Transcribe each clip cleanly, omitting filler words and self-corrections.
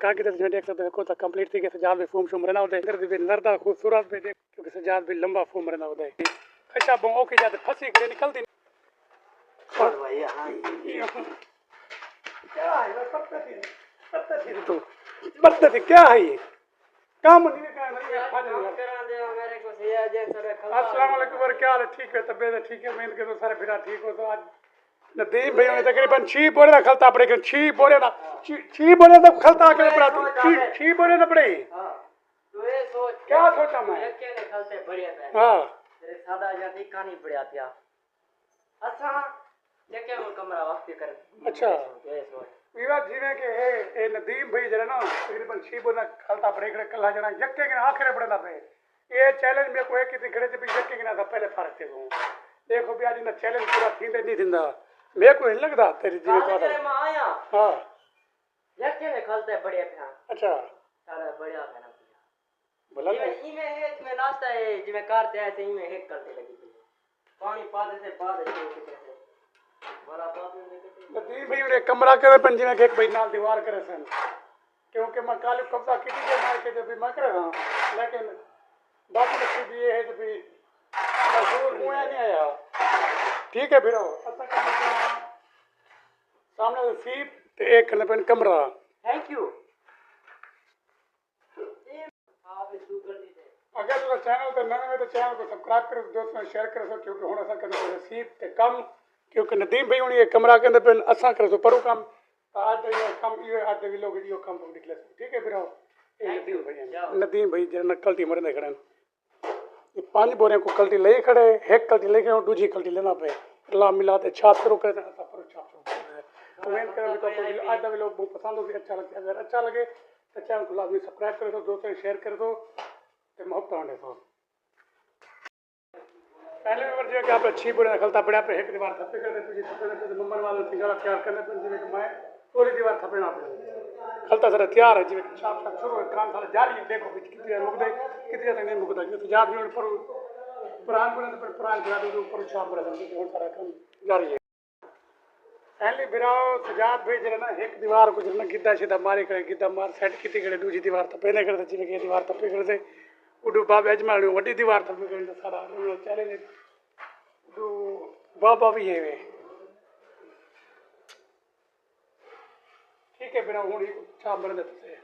कागज में देख सकते हो तो कंप्लीट थी कि सजाद भी फूम शुम रहना होता है इधर भी नजरदा खूबसूरत भी देख क्योंकि सजाद भी लंबा फूम रहना होता है अच्छा बो की जाते फंसी करे निकलती और भाई हां क्या है पत्ता थी तो पत्ता थी क्या है ये काम नहीं करा दे मेरे को सिया जैसा अस्सलाम वालेकुम और क्या हाल है ठीक है तबीयत ठीक है मेहनत के तो सारे फिरा ठीक हो तो आज नदीम भैया ने तकरीबन 6 बोरे का खलता पड़े 6 बोरे का 6 बोरे तक खलता के पड़ा तू 6 बोरे ना पड़े हां तो ये सोच क्या सोचा मैं एक ने खलते बढ़िया है हां तेरे सादा जाती कहानी बढ़िया थिया अच्छा देखे वो कमरा वक्त कर अच्छा ये सोच विवा जीवे के ए नदीम भाई जरा ना तकरीबन 6 बोरे खलता पड़े कल्ला जना यक्के के आखिर पड़े ना पे ये चैलेंज में कोई की खड़े थे यक्के के ना पहले फर्क थे देखो भी आज ना चैलेंज पूरा थींदे नहीं थींदा मेरे को नहीं लगता तेरी जीवे तो मैं आया हां यक्के ने खलते बढ़िया था अच्छा सारा बढ़िया था ना भला इमे एक में नाश्ता है जिमे करते ऐसे ही में एक करते लगी थी पानी पाते से बाद कैसे बड़ा बात नहीं नदीम भाई ने कमरा करे पंजी में एक भाई नाल दीवार करे सन क्योंकि मैं काले कब्जा की थी मार के जब भी मैं कर रहा लेकिन बाकी नसीब ये है जो भी मजदूर हुआ नहीं आया ठीक है फिर सामने से सीट ते एक कने कमरा थैंक यू अगर तो चैनल पे नए हो तो चैनल को सब्सक्राइब करो दोस्तों शेयर करो क्योंकि हुन असा करने सीट ते कम क्योंकि नदीम भाई हुन ये कमरा के अंदर पे असा करो परो काम आज ये कम ये आज भी लोग ये काम निकले ठीक है फिर नदीम भाई जन कल्टी मरने खड़े ये 5 बोरे को कल्टी ले खड़े एक कल्टी लेके और दूसरी कल्टी लेना पे ला मिला ते छाप करो करे ऐसा पर छाप कमेंट करो तो आज भी लोग पसंद हो अच्छा लगे अगर अच्छा लगे तो चैनल को लाजमी सब्सक्राइब करो तो दोस्तों शेयर कर दो ते मोहब्बत होने दो पहले नंबर जो कि आप अच्छी बुरे खलता पड़ा पे एक दीवार थप्पे करते तुझे थप्पे तो नंबर वाला सिंगल तैयार करने पे जिਵੇਂ कि मैं पूरी दीवार थप्पे ना पे खलता सारा तैयार है जिਵੇਂ कि छाप तक शुरू काम सारा जारी है देखो कितनी मुकदे कितनी तक नहीं मुकदा ये तो याद नहीं पर पुरान बना दो ऊपर छाप बना दो और सारा काम जारी है पहले बिराओ सजाद भाई जरा ना एक दीवार को जरा गिद्दा सीधा मारे करे गिद्दा मार सेट की करे दूसरी दीवार थप्पे ने करते जिਵੇਂ कि दीवार थप्पे करते उडू बाब अजमाल वड्डी दीवार थप्पे करे सारा चैलेंज दो बाबा भी है वे ठीक है बिना हुन छाप बन देते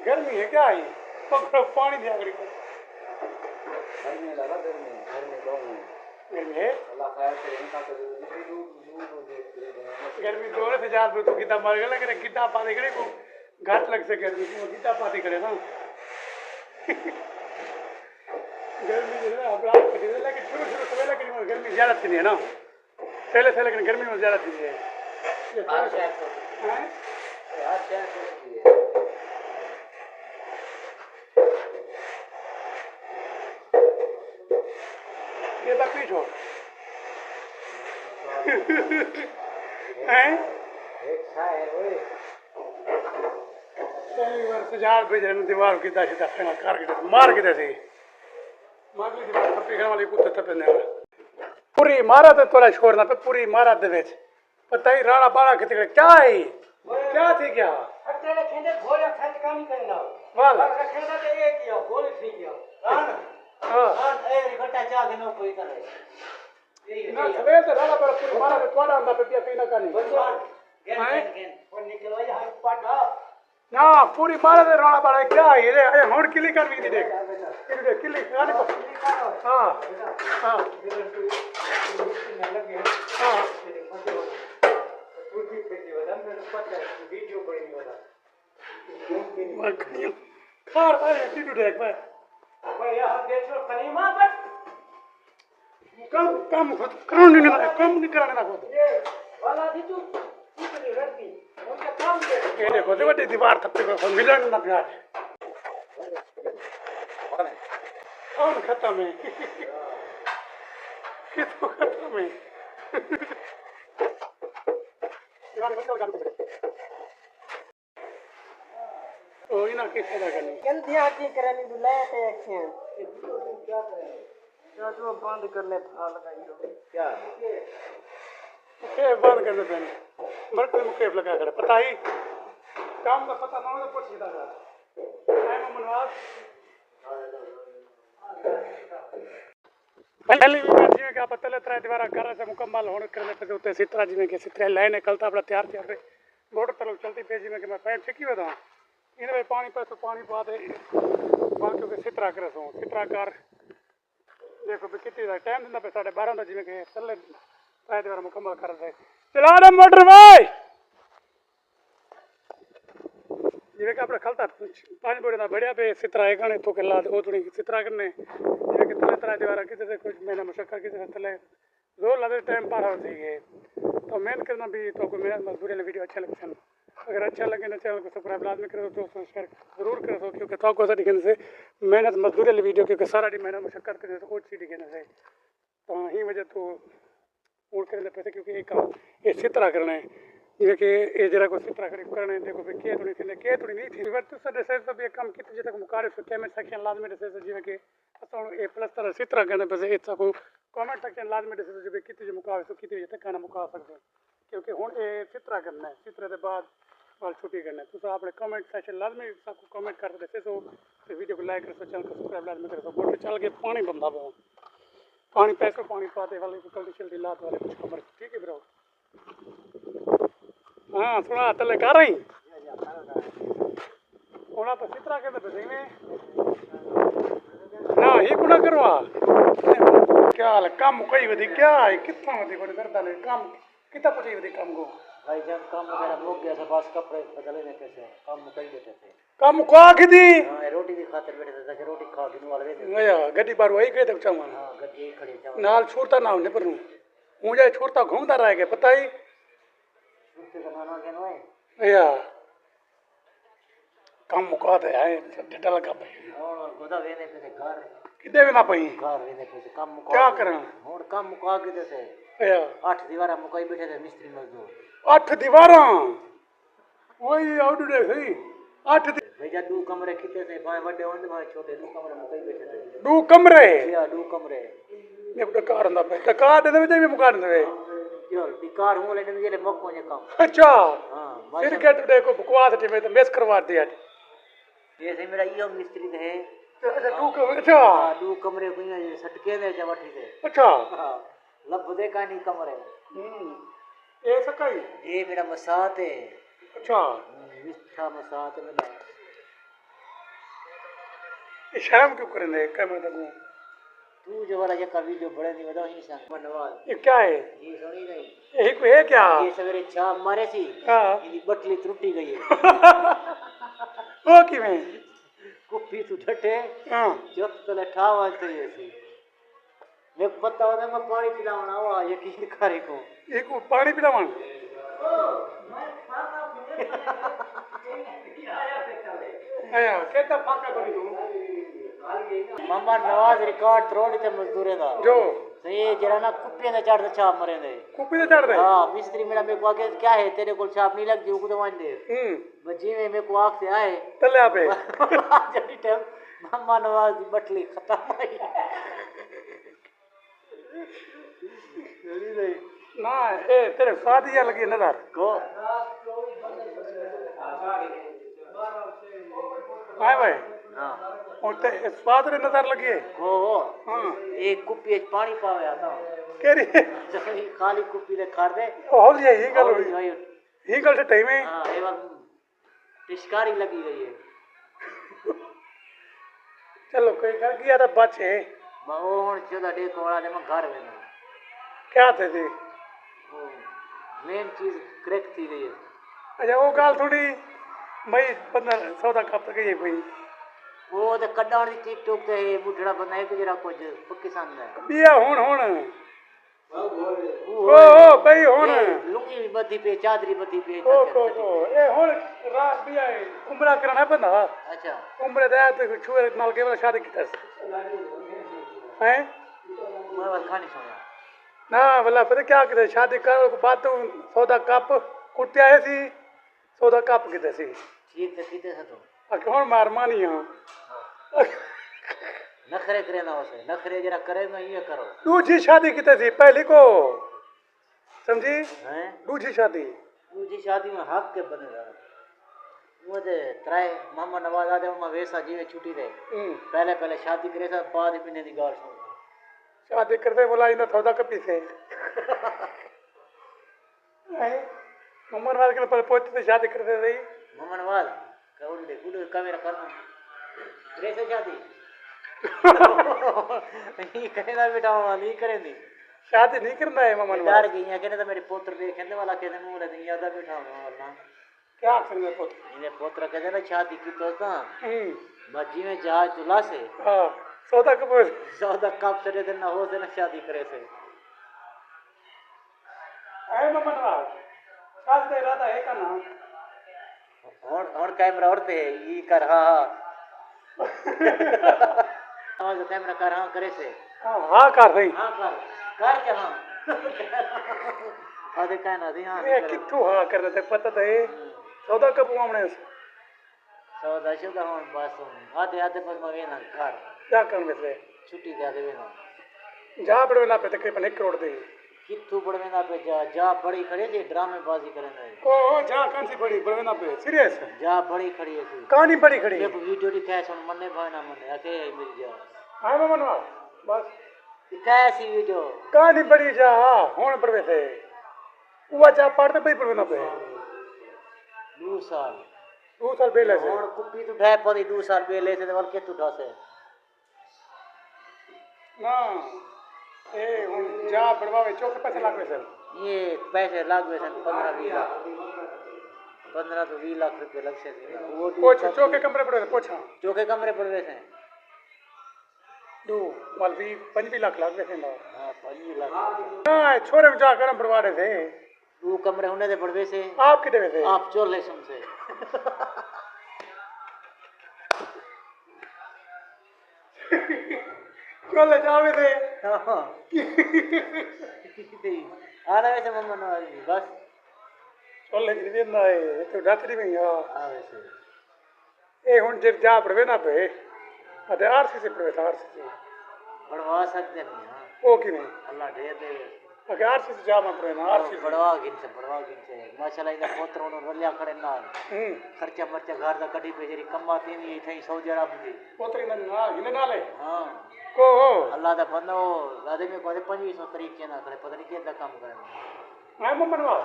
गर्मी है क्या है पकड़ो पानी दिया करी गर्मी लगा गर्मी गर्मी है अल्लाह खैर करे इनका तो गर्मी जोर से जात तो कितना मर गया लेकिन गिद्दा पाते खड़े को घाट लग से गर्मी को गिद्दा पाते खड़े ना गर्मी जो है अब रात के लेकिन शुरू सुबह लेकिन गर्मी ज्यादा थी है ना पहले लेकिन गर्मी में ज्यादा थी है ये आज ये तो पीछो हैं एक छाए ओए पहली बार सजाद भेज रहे दीवार की दाशी दा फेना कार के मार के दे मागली दीवार थप्पी खाने वाली कुत्ते थप्पे ने पूरी मारा तो तोला छोड़ना पे पूरी मारा दे वेच पता ही राणा बाड़ा के क्या है क्या थी क्या अकेले खेंदे घोड़ा खच काम नहीं करना वाला खेंदा तो एक किया गोली थी क्या हां ए रिकटा चा के नो कोई करे ना सवे तो राणा बाड़ा पूरी मारा तो तोड़ा अंदर पे पिया ना करनी गेन और निकलवा हां पाड़ा ना पूरी मारा दे राणा बाड़ा क्या है रे अरे होड़ किली कर भी देख किली गाने को हां हां हां वीडियो बड़ी वाला खार भाई वीडियो देख भाई यहां देखो कलीमा पर कम कौन नहीं कराने ना खुद ये वाला दी तू कितनी रहती उनका काम ये देखो तो बड़ी दीवार थप्पे को मिलन ना प्यार कौन खत्म है किसको खत्म है दीवार बंद कर दो ओ इना कैसे लगा करनी जल्दी आके करनी दुलाए पे एक्शन क्या तो बंद करने था लगाई क्या ये बंद कर देते हैं मरक में मुकेफ लगा कर पता ही काम का पता ना हो तो पूछ सीधा कर टाइम मनवास पहली भी जिवें कि आप तले त्रै दीवारा घर से मुकम्मल होने करने पे उते सितरा जिवें कि सितरे लाए निकलता अपना तैयार तैयार रे मोटर तरफ चलती पे जिवें कि मैं पैर छिकी हुआ था इनमें पानी पर तो पानी पा दे बाकी के सितरा करे सो सितरा कर देखो भी कितनी टाइम दिंदा पे 12:30 दा जिवें कि तले त्रै दीवारा मुकम्मल कर दे चला रे मोटर भाई जिवें कि अपने खलता 5 बड़े दा बढ़िया पे सितरा है गाने तो के लाद ओतनी सितरा करने जिवें कि तले त्रै दीवारा किते से कुछ महीना मुशक्कत किते तले जोर लगे टाइम पार हो जाएगी तो मेहनत करना भी तो कोई मेहनत मजदूरी वाले वीडियो अच्छा लगता है अगर अच्छा लगे ना चैनल को सब्सक्राइब लाजमी करो दोस्तों शेयर जरूर करो क्योंकि तो को दिखने से मेहनत मजदूरी वाली वीडियो क्योंकि सारा डी मेहनत मुशक्कत करने तो कुछ चीज दिखने से तो ही वजह तो पूर्ण करने पैसे क्योंकि एक काम ये सितरा करना है जिਵੇਂ कि ये जरा को सितरा करने देखो भी के थोड़ी नहीं थी बट साडे से सब एक काम किते जे तक मुकारे से कमेंट सेक्शन लाजमी दे से जिਵੇਂ कि असां ए प्लस्तर सितरा करने पैसे इतना को कमेंट सेक्शन लाजमी दे से जिਵੇਂ किते जे मुकावे तो किते जे तक ना मुका सकते क्योंकि हुन ए सितरा करना है सितरे के बाद वाल छुट्टी करना है तो अपने कमेंट सेक्शन लाजमी सबको कमेंट कर दे सो वीडियो को लाइक करो चैनल को सब्सक्राइब लाजमी करो बोल चल के पानी बंदा पानी पैसों पानी पाते वाले जल्दी जल्दी लात वाले कुछ खबर ठीक है ब्रो हाँ सुना तले कर रही होना तो सितरा के तो में ना ही गुना करवा क्या हाल काम कोई वधी क्या है कितना वधी कोई करता नहीं काम कितना पूछी वधी काम को भाई जब काम वगैरह हो गया था बस कपड़े बदले ने कैसे काम मुकई बैठे थे काम को आखदी हां रोटी की खातिर बैठे थे ताकि रोटी खा गिन वाले थे या गड्डी बार वही गए तक चावन हां गड्डी खड़ी चावन नाल छोड़ता ना होने पर हूं जाए छोड़ता घूमता रह गए पता ही उससे बनाना के नोए या काम मुकाते है डटा लगा भाई और गोदा वेने पे घर किदे भी ना पई घर वेने पे काम मुका क्या करें और काम मुका के जैसे या 8 दीवारा मुकाई बैठे थे मिस्त्री मजदूर 8 दीवारा वही आउट दे सही 8 भैया दो कमरे किते थे भाई बड़े होंदे भाई छोटे दो कमरे मुकाई बैठे थे दो कमरे या दो कमरे ने डकार ना पे डकार दे में मुका दे यो डिकार हूं लेने मेरे मौको ने काम अच्छा हां फिर के तो देखो बकवास थे में तो मेस करवा दिया ये से मेरा यो मिस्त्री थे अच्छा हां दो कमरे हुई सटके ने जवठी थे अच्छा हां लब दे का नहीं कमरे ये सकाई ये मेरा मसात है अच्छा मिठा मसात मेरा ये शर्म क्यों करने क्या मैं लगूं तू जो वाला ये का वीडियो बड़े नहीं बताओ ही संग मनवाल ये क्या है ये सुनी नहीं यही को है क्या ये सवेरे छाप मारे थी हां ये बटली त्रुटी गई है वो की में कुप्पी तू ठटे हां जब तले ठावा चाहिए थी मैं पता होता मैं पानी पिलावना हुआ यकीन करे को एक पानी पिलावन आया केता फाका करी तू मामा नवाज रिकॉर्ड तोड़ ते मजदूरे दा जो तो ये जरा ना कुप्पी ने चढ़ दे छाप मरे ने कुपी से चढ़ दे हां मिस्त्री मेरा मेरे को आके क्या है तेरे को छाप नहीं लगती वो तो मान दे बच्ची में मेरे को आंख से आए तले आपे जल्दी टाइम मामा नवाज की बटली खत्म आई जल्दी नहीं ना ए तेरे शादी लगी नजर को हाय भाई हां और ते स्वाद रे नजर लगी है को हां एक कुप्पी में पानी पावे आता केरी जैसे खाली कुप्पी ले खार दे होल ये गल हुई भाई ये गल से टाइम है हां ये बात टिस्कारी लगी गई है चलो कोई कर गया तो बचे वो हुन चोदा डेक वाला ने मैं घर में क्या थे थी मेन चीज क्रैक थी गई है अच्छा वो गाल थोड़ी मई 1500 कब तक ये भाई वो तो कड्डाण दी टिकटॉक ते बुढ़ड़ा बनाए के जरा कुछ पाकिस्तान दा बिया हुन ओ भाई हुन लुंगी भी बदी पे चादरी बदी पे को ए हुन रात बिया उमरा करना बंदा अच्छा उमरे दा तो छुए नाल के शादी किता है मैं वाल खानी सोया ना भला पता क्या करे शादी कर बाद तो सौदा कप कुट्टे आए सी सौदा कप किते सी ठीक है किते से तो कौन मार मानी हां नखरे करे ना उसे नखरे जरा करे ना ये करो दूसरी शादी किते सी पहली को समझी हैं दूसरी शादी दूसरी शादी में हक के बनेगा मुझे त्राय मामा नवाज आदे में वैसा जीवे छुट्टी दे पहले पहले शादी करे था बाद में ने दी गाल सुन शादी करते बोला इन्हें सौदा कपी से उम्र वाले के पर पहुंचते थे शादी करते थे मामा नवाज कौन दे गुड कैमरा करना करे से शादी नहीं करेगा बेटा नहीं करेंगी शादी नहीं करना है मामा डर गई है कहने तो मेरे पुत्र देखने वाला कहने मुंह ले नहीं ज्यादा बैठा वरना क्या अक्सर में पुत्र इन्हें पुत्र कहते ना शादी की तो बाजी में जहाज तुला से हाँ सौदा कपूर सौदा कब से दिन ना हो से ना शादी करे से आए मामा नवाज शादी का इरादा है का ना और कैमरा और ते ये कर हाँ हाँ जो कैमरा कर हाँ करे से हाँ कर रही हाँ कर क्या हाँ आधे कहना दी हाँ ये कितु हाँ कर रहे थे पता था ये सौदा कपूर हमने सौदा शुदा हों बस आधे आधे पर मगे ना कर क्या कर में छुट्टी दे दे ना जहाँ बड़े ना पे तकरीबन 1 करोड़ दे कितु बड़े ना पे जा बड़ी खड़ी थी ड्रामेबाजी करने ओ जहाँ कौन सी बड़ी बड़े ना पे सीरियस जा बड़ी खड़ी है थी कहानी बड़ी खड़ी ये वीडियो दिखाया सुन मन्ने भाई ना मन्ने आके मिल जा हाँ मामा नवाज बस कैसी वीडियो कहानी बड़ी जा होने पड़वे थे वो जा पढ़ते पे पड़वे ना पे 2 साल 2 साल पहले से और कुप्पी तो ढाई पड़ी 2 साल पहले से वाल के तू ढासे ना ए हुन जा पड़वावे चौके पैसे लागवे सर ये पैसे लागवे सन 15-20 लाख 15 तो 20 लाख रुपए लग से वो पोछ चौके कमरे पड़वे पोछा चौके कमरे पड़वे से दो माल भी 25 लाख लागवे थे ना हां 25 लाख हां छोरे में जा गरम पड़वाड़े थे 2 कमरे होने दे पड़वे से आप कितने थे आप चोले सम से चले जावे थे हां आना वैसे मम्मा ना बस चले जी ना है तो रात्रि में हां आवे से ए हुन जे जा पड़वे ना पे अरे आरसी से पड़वे था आरसी बढ़वा सकते नहीं हां ओ कि नहीं अल्लाह दे दे अगर आरसी से जा मत पड़वे ना आरसी बढ़वा गिन से माशाल्लाह इने पोत्र उन रलिया खड़े ना खर्चा मर्चा घर दा कढी पे जरी कमाती नहीं थई 100 जरा बुदी पोतरी ना हिने ना ले हां को अल्लाह दा बंदा वो आदमी में कोई 2500 तरीके ना करे पता नहीं केदा काम करे हां मम्मा नवाज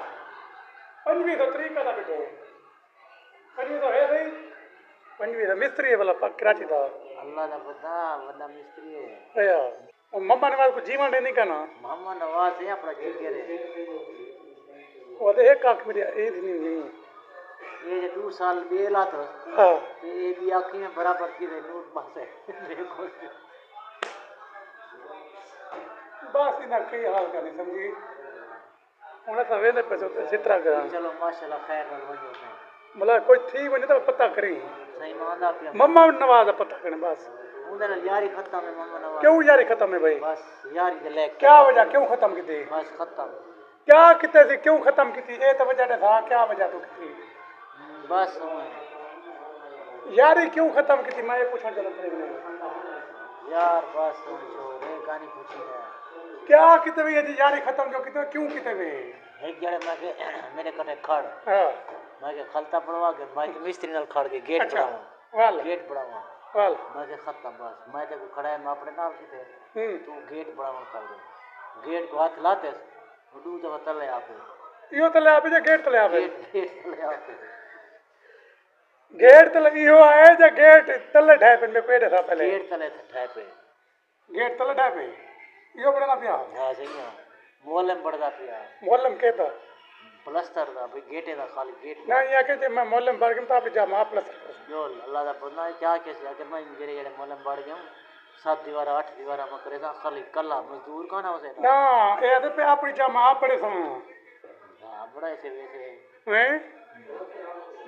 2500 तरीका दा बेटो 2500 है भाई 2500 मिस्त्री है वाला कराची दा अल्लाह दा बंदा मिस्त्री है अया मम्मा नवाज को जीवन नहीं करना मोहम्मद नवाज है अपना जिगर है वो तो एक आंख मेरी ये नहीं ये जो 2 साल बेला तो हां ये भी आंखी में बराबर की रहे नोट बस है देखो बस इना कई हाल का नहीं समझी उन्हें सवे ने पैसे चित्रा करा चलो माशाल्लाह खैर रल वजो से मतलब कोई थी वने तो पता करी सही मानदा पे मम्मा नवाज पता करने बस उधर यारी खत्म है मोहम्मद नवाज क्यों यारी खत्म है भाई बस यारी दे ले क्या वजह क्यों खत्म की थी बस खत्म क्या कितने से क्यों खत्म की थी ये तो वजह था क्या वजह तो की थी बस यारी क्यों खत्म की थी मैं ये पूछना चाहता था यार बस छोड़े कहानी पूछी है क्या कितने ये यारी खत्म जो कितने क्यों कितने में एक जड़े मैं के मेरे कटे खड़ हां मैं के खलता पड़वा के मैं के मिस्त्री नाल खड़ के गेट अच्छा बढ़ावा वाल गेट बढ़ावा वाल मैं के खत्म बस मैं तो खड़ा है मैं अपने नाम की थे तू गेट बढ़ावा कर दे गेट को हाथ लाते उडू तो तले आपे यो तले आपे जे गेट तले आपे गेट तले आपे गेट तले यो आए जे गेट तले ढापे में कोई था पहले गेट तले ठाए पे गेट तले ढापे यो बड़ा ना पिया हां सही है मोहल्ले पड़दा पिया मोहल्ले में कहता प्लास्टर दा भाई गेटे दा खाली गेट ना या के जे मैं मोहल्ले में बाड़ के तो आप जा मां प्लास्टर जो अल्लाह दा बंदा क्या कैसे अगर मैं जेरे जेरे मोहल्ले में बाड़ गया 7 दीवार 8 दीवार में करे था खाली कल्ला मजदूर कहां उसे ना ये तो पे अपनी जा मां पड़े सम हां बड़ा ऐसे वैसे हैं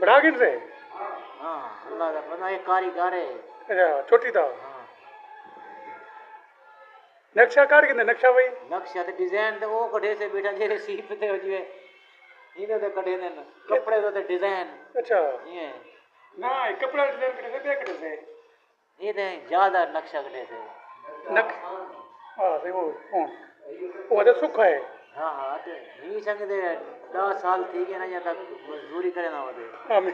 बड़ा गिन से हां अल्लाह दा बंदा एक कारीगर है अच्छा छोटी था हां नक्शा काट के नक्शा भाई नक्शा ते डिजाइन ते वो कटे से बेटा जेरे सीप ते जवे इने ते कटे ने कपड़े ते डिजाइन अच्छा ये ना कपड़ा डिजाइन कटे से कटे से ये ते ज्यादा नक्शा कटे से नक हां से वो कौन वो तो सुख है हाँ हाँ तो नहीं संगदे 10 साल थी गए ना या तक मजदूरी करे ना होते आमीन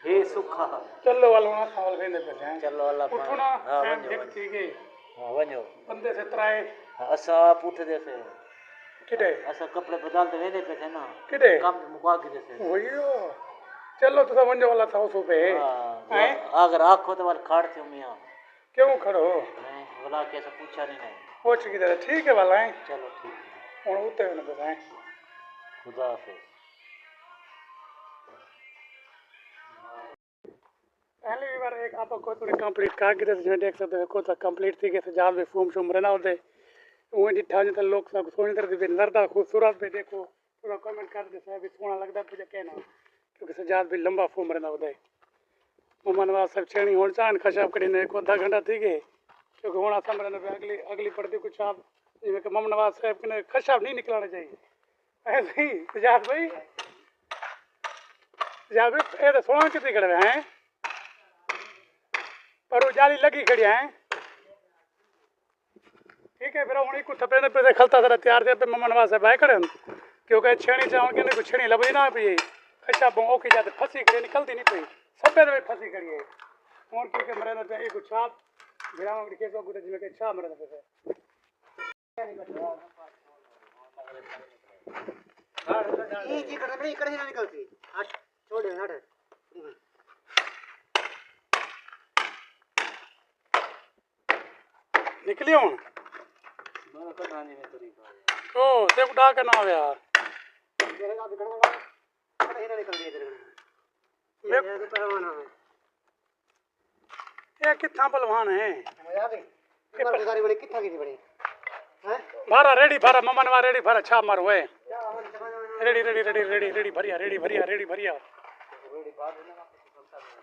हे सुखा चलो वाल वहां सावल वेंदे पे हैं चलो अल्लाह उठो ना हाँ टाइम वञो ठीक थी गई हाँ वञो बंदे से तराए असां पुठ दे से किडे असां कपड़े बदलते वेंदे पे थे ना किडे कम मुका के दे से वयो चलो तो वंजो वाला था सो पे हाँ हैं अगर आखो तो वाल खाड़ थे मियां क्यों खड़ो नहीं बोला कैसे पूछा नहीं पहुंच गई ठीक है वाला है चलो ठीक है और उते न बताएं खुदा हाफिज पहले भी बार एक आप को थोड़ी कंप्लीट कर के जो देख सकते हो को तो कंप्लीट थी के जाल में फूम शुम रहना होते वो डिठा जो लोग सब सोनी तरह से नरदा खूबसूरत पे देखो थोड़ा कमेंट कर दे साहब सोना लगता मुझे कहना क्योंकि सजाद भी लंबा फूम रहना होता है मोमन वाला सब छेड़ी होड़ चान खशाब करी ने को आधा घंटा थी गए क्योंकि होना समझने पे अगली अगली पड़ती कुछ आप जिਵੇਂ कि मोहम्मद नवाज साहब ने खशाब नहीं निकलाना चाहिए ऐसे ही सजाद भाई ये तो सोना कितनी खड़े हैं पर वो जाली लगी खड़ी है ठीक है फिर उन्हीं को थपे ने पे खलता जरा तैयार थे पे मोहम्मद नवाज साहब आए खड़े क्योंकि छेड़ी चाहों कि कुछ छेड़ी लभदी ना पई खशाब ओखी जाते फंसी खड़ी निकलती नहीं पई सब में फंसी खड़ी है और क्योंकि मरे पे एक छाप गिराव के तो गुटे जिਵੇਂ कि छाप मरे पे ये जी कर नहीं कर ही ना निकलती हट छोड़ दे हट निकली हूं मैं तो नानी में तरीका ओ ते उड़ा के ना आया तेरे का बिगड़ना कर ही ना निकल दिए तेरे मैं ये तो परवाना है ये कितना बलवान है याद है ये गुजारी बड़ी कितना की थी बड़ी हैं भारा रेडी भारा ममन वा रेडी भारा छाप मारो है ready ready ready ready ready भरिया रेडी भरिया रेडी भरिया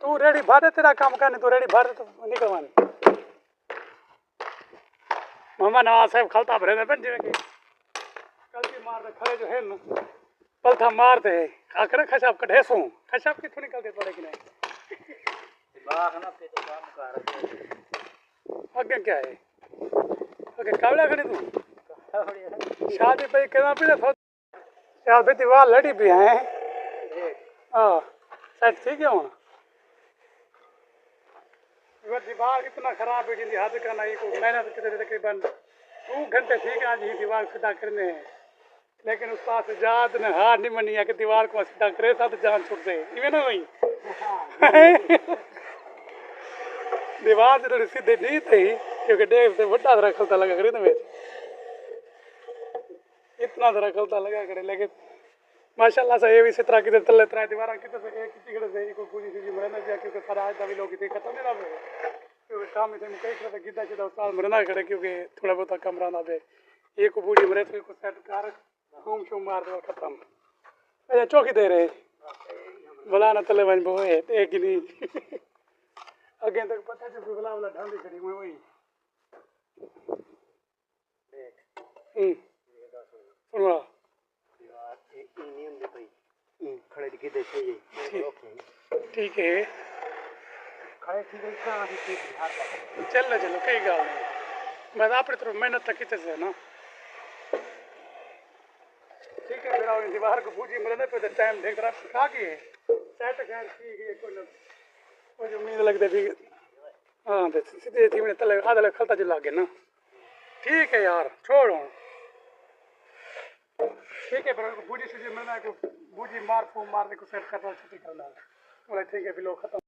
तू रेडी भादे तेरा काम करने तू रेडी भादे तो निकलवानी मामा नवाज साहब खलता भरे ने बन जिवे के कलती मार दे खड़े जो है न पलथा मार दे आखिर खशाब कढे सो खशाब किथों निकलते पड़े कि नहीं बाग ना पे तो काम कर आगे क्या है आगे कावड़ा खड़ी तू शादी पे कहना पड़े थो यार बे दीवार लड़ी भी है हां शायद ठीक है हुन वो दीवार इतना खराब है जिंदी हद का नहीं को मेहनत करते तकरीबन 2 घंटे ठीक है आज ही दीवार सीधा करने हैं लेकिन उस पास जाद ने हार नहीं मनी है कि दीवार को सीधा करे था तो जान छूट दे इवे ना वही दीवार तो सीधे नहीं थी क्योंकि डेढ़ से बड़ा तरह खलता लगा करे ना इतना तरह खलता लगा करे लेकिन माशाल्लाह से ये भी इस तरह की तले तरह दीवार कितने से एक टिकट से को पूरी चीज मरना चाहिए क्योंकि सारा आज भी लोग इतने खत्म नहीं रहे क्योंकि काम इतने कई तरह गिद्दा चिदा साल मरना खड़े क्योंकि थोड़ा बहुत कम रहना बे एक को पूरी मरे तो को सेट कर घूम शूम मार दो खत्म अच्छा चौकी दे रहे बुलाना तले बन बो है एक ही नहीं अगे तक पता जो बुला वाला ढांडी खड़ी मैं वही सुनो नियम दे भाई खड़े दिखे देखे ये ठीक है खड़े ठीक है कहां से ठीक चलो चलो कई गल नहीं मैं अपनी तरफ मेहनत तक किते से ना ठीक है फिर आओ दीवार को पूजी मरने पे टाइम देख रहा खा के सेट खैर ठीक है कोई वो जो उम्मीद लगते भी हां तो सीधे थी मैंने तले आधा खलता जो लागे ना ठीक है यार छोड़ो ठीक है फिर बूझी सूझी मरना को बूझी मार फूम मारने को सेट करना छुट्टी करना बोला ठीक है फिर लोग खत्म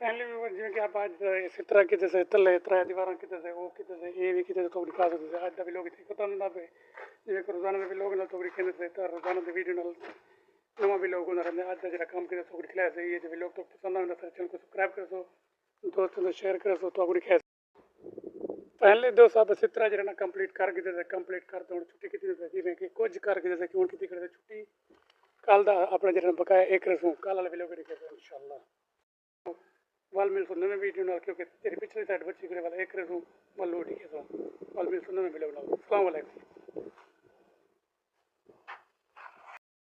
पहले भी जो कि आप आज इस तरह के जैसे तले तरह दीवार की जैसे वो की जैसे ये भी की जैसे थोड़ी खास होती है आज भी लोग इतने खत्म ना पे जो रोजाना भी लोग ना थोड़ी कहने से तो रोजाना भी वीडियो ना नवा भी लोग ना रहने आज जरा काम के थोड़ी खिला से ये जो लोग तो पसंद ना चैनल को सब्सक्राइब कर दो दोस्तों से शेयर कर दो तो थोड़ी खैर पहले दो साल इस तरह जरा कंप्लीट करके जैसे कंप्लीट कर दो छुट्टी कितनी जिवें कि कुछ करके जैसे कि कितनी कर छुट्टी कल दा अपना जरा बकाया एक रसू कल वाले वीडियो करेंगे इंशाल्लाह वाल मिल सुनने में वीडियो ना क्योंकि तेरी पिछली साइड बच्ची करे वाला एक रसू वाल उठी के तो वाल मिल सुनने में वीडियो बनाओ अस्सलाम वालेकुम